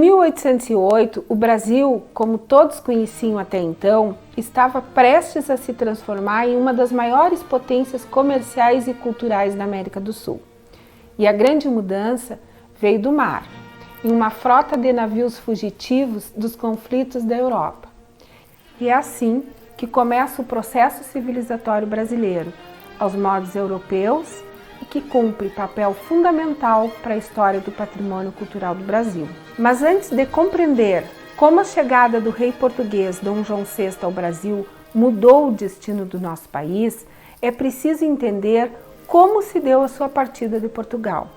Em 1808, o Brasil, como todos conheciam até então, estava prestes a se transformar em uma das maiores potências comerciais e culturais da América do Sul. E a grande mudança veio do mar, em uma frota de navios fugitivos dos conflitos da Europa. E é assim que começa o processo civilizatório brasileiro, aos modos europeus, e que cumpre papel fundamental para a história do patrimônio cultural do Brasil. Mas antes de compreender como a chegada do rei português Dom João VI ao Brasil mudou o destino do nosso país, é preciso entender como se deu a sua partida de Portugal.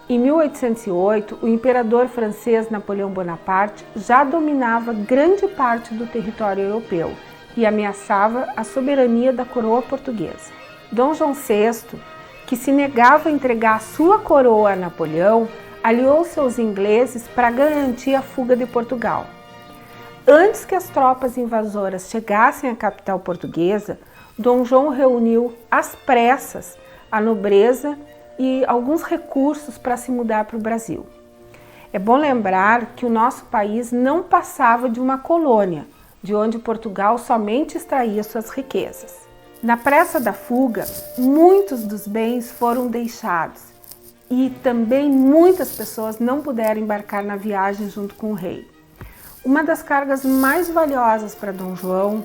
Em 1808, o imperador francês Napoleão Bonaparte já dominava grande parte do território europeu e ameaçava a soberania da coroa portuguesa. Dom João VI, que se negava a entregar sua coroa a Napoleão, aliou-se aos ingleses para garantir a fuga de Portugal. Antes que as tropas invasoras chegassem à capital portuguesa, Dom João reuniu às pressas a nobreza e alguns recursos para se mudar para o Brasil. É bom lembrar que o nosso país não passava de uma colônia, de onde Portugal somente extraía suas riquezas. Na pressa da fuga, muitos dos bens foram deixados e também muitas pessoas não puderam embarcar na viagem junto com o rei. Uma das cargas mais valiosas para Dom João,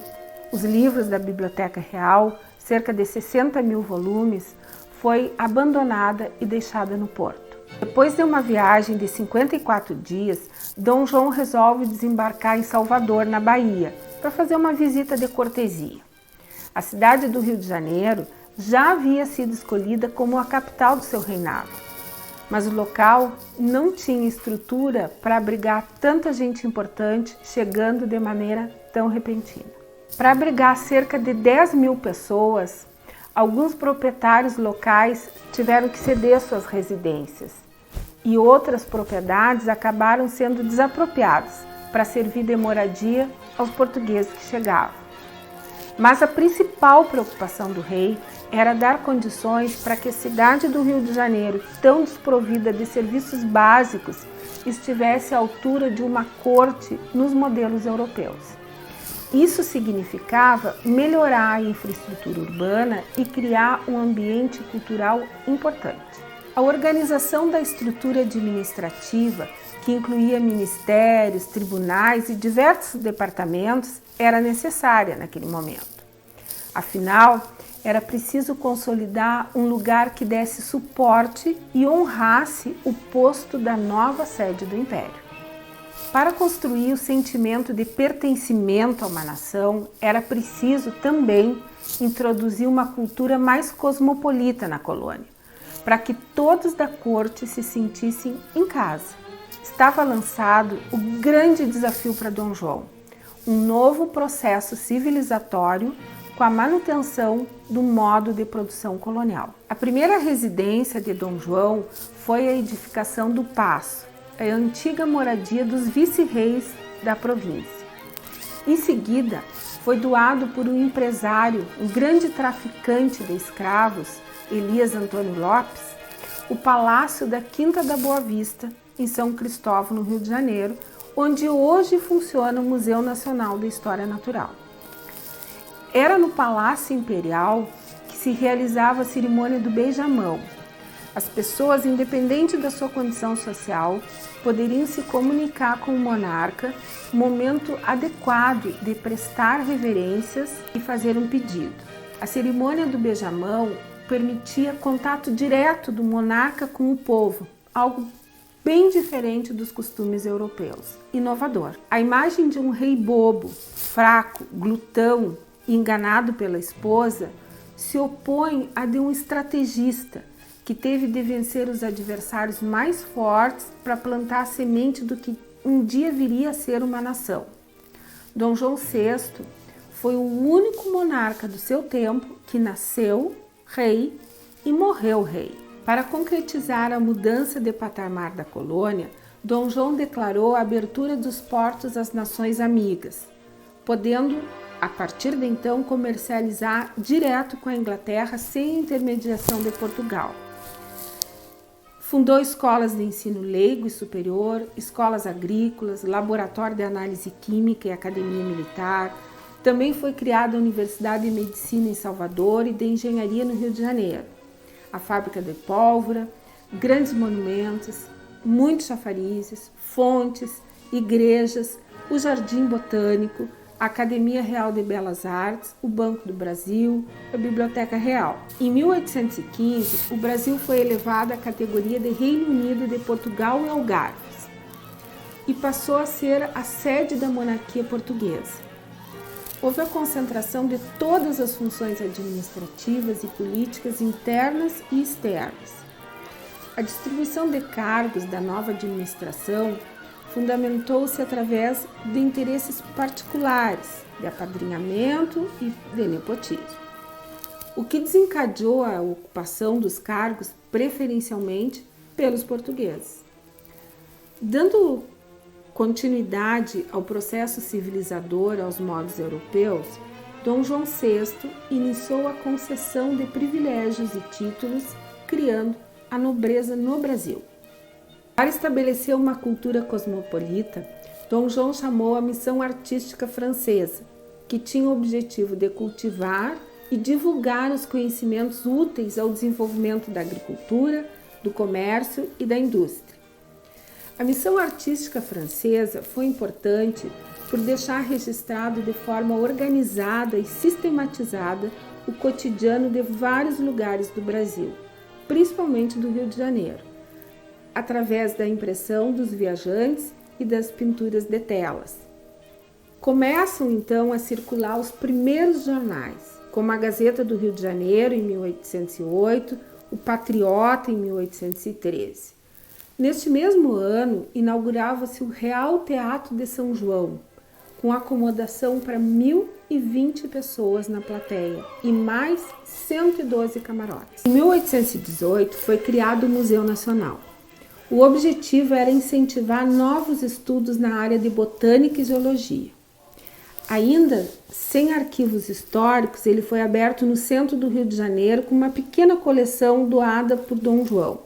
os livros da Biblioteca Real, cerca de 60 mil volumes, foi abandonada e deixada no porto. Depois de uma viagem de 54 dias, Dom João resolve desembarcar em Salvador, na Bahia, para fazer uma visita de cortesia. A cidade do Rio de Janeiro já havia sido escolhida como a capital do seu reinado, mas o local não tinha estrutura para abrigar tanta gente importante chegando de maneira tão repentina. Para abrigar cerca de 10 mil pessoas, alguns proprietários locais tiveram que ceder suas residências e outras propriedades acabaram sendo desapropriadas para servir de moradia aos portugueses que chegavam. Mas a principal preocupação do rei era dar condições para que a cidade do Rio de Janeiro, tão desprovida de serviços básicos, estivesse à altura de uma corte nos modelos europeus. Isso significava melhorar a infraestrutura urbana e criar um ambiente cultural importante. A organização da estrutura administrativa, que incluía ministérios, tribunais e diversos departamentos, era necessária naquele momento. Afinal, era preciso consolidar um lugar que desse suporte e honrasse o posto da nova sede do Império. Para construir o sentimento de pertencimento a uma nação, era preciso também introduzir uma cultura mais cosmopolita na colônia, para que todos da corte se sentissem em casa. Estava lançado o grande desafio para Dom João, um novo processo civilizatório com a manutenção do modo de produção colonial. A primeira residência de Dom João foi a edificação do Paço, a antiga moradia dos vice-reis da província. Em seguida, foi doado por um empresário, um grande traficante de escravos, Elias Antônio Lopes, o Palácio da Quinta da Boa Vista, em São Cristóvão, no Rio de Janeiro, onde hoje funciona o Museu Nacional da História Natural. Era no Palácio Imperial que se realizava a cerimônia do beijamão. As pessoas, independente da sua condição social, poderiam se comunicar com o monarca, momento adequado de prestar reverências e fazer um pedido. A cerimônia do beijamão permitia contato direto do monarca com o povo, algo bem diferente dos costumes europeus. Inovador. A imagem de um rei bobo, fraco, glutão e enganado pela esposa se opõe à de um estrategista que teve de vencer os adversários mais fortes para plantar a semente do que um dia viria a ser uma nação. Dom João VI foi o único monarca do seu tempo que nasceu rei e morreu rei. Para concretizar a mudança de patamar da colônia, Dom João declarou a abertura dos portos às nações amigas, podendo, a partir de então, comercializar direto com a Inglaterra sem intermediação de Portugal. Fundou escolas de ensino leigo e superior, escolas agrícolas, laboratório de análise química e academia militar. Também foi criada a Universidade de Medicina em Salvador e de Engenharia no Rio de Janeiro. A fábrica de pólvora, grandes monumentos, muitos chafarizes, fontes, igrejas, o Jardim Botânico, a Academia Real de Belas Artes, o Banco do Brasil, a Biblioteca Real. Em 1815, o Brasil foi elevado à categoria de Reino Unido de Portugal e Algarves e passou a ser a sede da monarquia portuguesa. Houve a concentração de todas as funções administrativas e políticas internas e externas. A distribuição de cargos da nova administração fundamentou-se através de interesses particulares, de apadrinhamento e de nepotismo, o que desencadeou a ocupação dos cargos preferencialmente pelos portugueses. Dando continuidade ao processo civilizador aos modos europeus, Dom João VI iniciou a concessão de privilégios e títulos, criando a nobreza no Brasil. Para estabelecer uma cultura cosmopolita, Dom João chamou a Missão Artística Francesa, que tinha o objetivo de cultivar e divulgar os conhecimentos úteis ao desenvolvimento da agricultura, do comércio e da indústria. A Missão Artística Francesa foi importante por deixar registrado de forma organizada e sistematizada o cotidiano de vários lugares do Brasil, principalmente do Rio de Janeiro, através da impressão dos viajantes e das pinturas de telas. Começam então a circular os primeiros jornais, como a Gazeta do Rio de Janeiro em 1808, o Patriota em 1813. Neste mesmo ano, inaugurava-se o Real Teatro de São João, com acomodação para 1.020 pessoas na plateia e mais 112 camarotes. Em 1818 foi criado o Museu Nacional. O objetivo era incentivar novos estudos na área de botânica e zoologia. Ainda sem arquivos históricos, ele foi aberto no centro do Rio de Janeiro com uma pequena coleção doada por Dom João.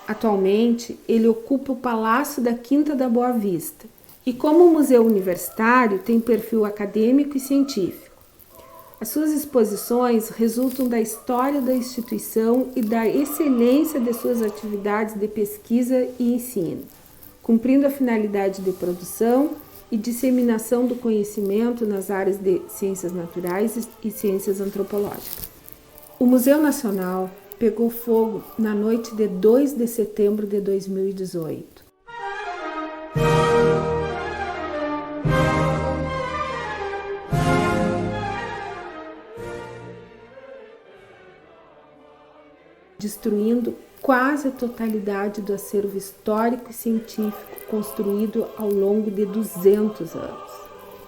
Atualmente, ele ocupa o Palácio da Quinta da Boa Vista e, como museu universitário, tem perfil acadêmico e científico. As suas exposições resultam da história da instituição e da excelência de suas atividades de pesquisa e ensino, cumprindo a finalidade de produção e disseminação do conhecimento nas áreas de ciências naturais e ciências antropológicas. O Museu Nacional pegou fogo na noite de 2 de setembro de 2018. Destruindo quase a totalidade do acervo histórico e científico construído ao longo de 200 anos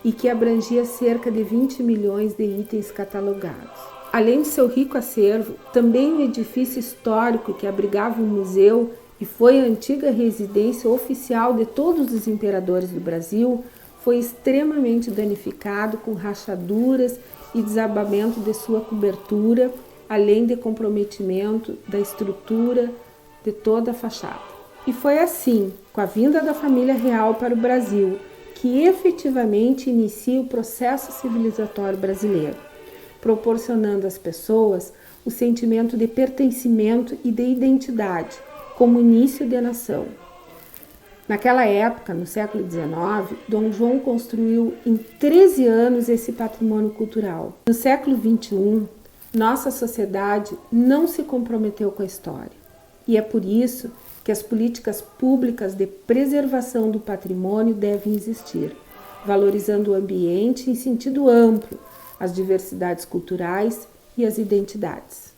e que abrangia cerca de 20 milhões de itens catalogados. Além de seu rico acervo, também o edifício histórico que abrigava um museu e foi a antiga residência oficial de todos os imperadores do Brasil foi extremamente danificado com rachaduras e desabamento de sua cobertura, além de comprometimento da estrutura de toda a fachada. E foi assim, com a vinda da família real para o Brasil, que efetivamente inicia o processo civilizatório brasileiro, proporcionando às pessoas o sentimento de pertencimento e de identidade, como início de nação. Naquela época, no século XIX, Dom João construiu em 13 anos esse patrimônio cultural. No século XXI, nossa sociedade não se comprometeu com a história. E é por isso que as políticas públicas de preservação do patrimônio devem existir, valorizando o ambiente em sentido amplo, as diversidades culturais e as identidades.